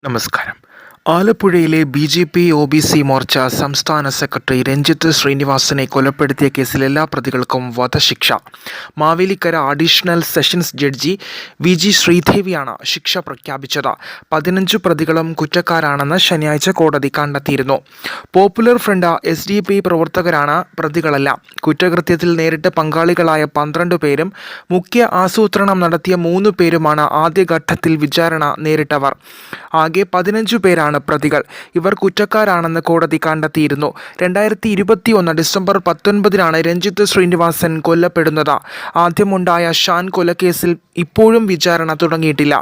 നമസ്കാരം. ആലപ്പുഴയിലെ BJP. OBC. Morcha സംസ്ഥാന സെക്രട്ടറി രഞ്ജിത്ത് ശ്രീനിവാസനെ കൊലപ്പെടുത്തിയ കേസിൽ എല്ലാ പ്രതികൾക്കും വധശിക്ഷ. Mavelikkara additional sessions judge V G. ശ്രീദേവിയാണ് ശിക്ഷ പ്രഖ്യാപിച്ചത്. 15 പ്രതികളും കുറ്റക്കാരാണെന്ന് ശനിയാഴ്ച കോടതി കണ്ടെത്തിയിരുന്നു. പോപ്പുലർ ഫ്രണ്ട് എസ്.ഡി.പി. പ്രവർത്തകരാണ് പ്രതികളെല്ലാം. കുറ്റകൃത്യത്തിൽ നേരിട്ട് പങ്കാളികളായ 12 പേരും മുഖ്യ ആസൂത്രണം നടത്തിയ 3 പേരുമാണ് ആദ്യഘട്ടത്തിൽ വിചാരണ നേരിട്ടവർ. ആകെ 15 പേരാണ് പ്രതികൾ. ഇവർ കുറ്റക്കാരാണെന്ന് കോടതി കണ്ടെത്തിയിരുന്നു. 2021 ഡിസംബർ 19 രഞ്ജിത്ത് ശ്രീനിവാസൻ കൊല്ലപ്പെടുന്നത്. ആദ്യമുണ്ടായ ഷാൻ കൊലക്കേസിൽ ഇപ്പോഴും വിചാരണ തുടങ്ങിയിട്ടില്ല.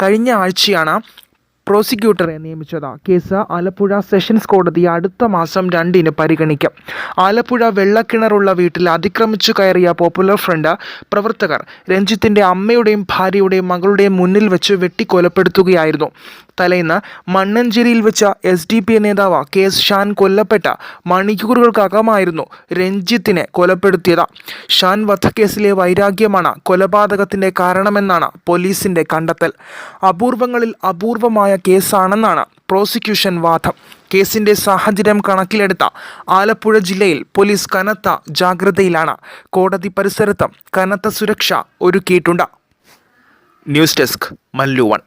കഴിഞ്ഞ ആഴ്ചയാണ് പ്രോസിക്യൂട്ടറെ നിയമിച്ചത്. കേസ് ആലപ്പുഴ സെഷൻസ് കോടതി അടുത്ത മാസം 2 പരിഗണിക്കും. ആലപ്പുഴ വെള്ളക്കിണറുള്ള വീട്ടിൽ അതിക്രമിച്ചു കയറിയ പോപ്പുലർ ഫ്രണ്ട് പ്രവർത്തകർ രഞ്ജിത്തിൻ്റെ അമ്മയുടെയും ഭാര്യയുടെയും മകളുടെയും മുന്നിൽ വെച്ച് വെട്ടിക്കൊലപ്പെടുത്തുകയായിരുന്നു. തലേന്ന് മണ്ണഞ്ചേരിയിൽ വെച്ച എസ്.ഡി.പി. നേതാവ് കെ.എസ്. ഷാൻ കൊല്ലപ്പെട്ട മണിക്കൂറുകൾക്കകമായിരുന്നു രഞ്ജിത്തിനെ കൊലപ്പെടുത്തിയത്. ഷാൻ വധക്കേസിലെ വൈരാഗ്യമാണ് കൊലപാതകത്തിൻ്റെ കാരണമെന്നാണ് പോലീസിൻ്റെ കണ്ടെത്തൽ. അപൂർവങ്ങളിൽ അപൂർവമായ കേസാണെന്നാണ് പ്രോസിക്യൂഷൻ വാദം. കേസിൻ്റെ സാഹചര്യം കണക്കിലെടുത്ത ആലപ്പുഴ ജില്ലയിൽ പോലീസ് കനത്ത ജാഗ്രതയിലാണ്. കോടതി പരിസരത്തും കനത്ത സുരക്ഷ ഒരുക്കിയിട്ടുണ്ട്. News desk Mallu 1.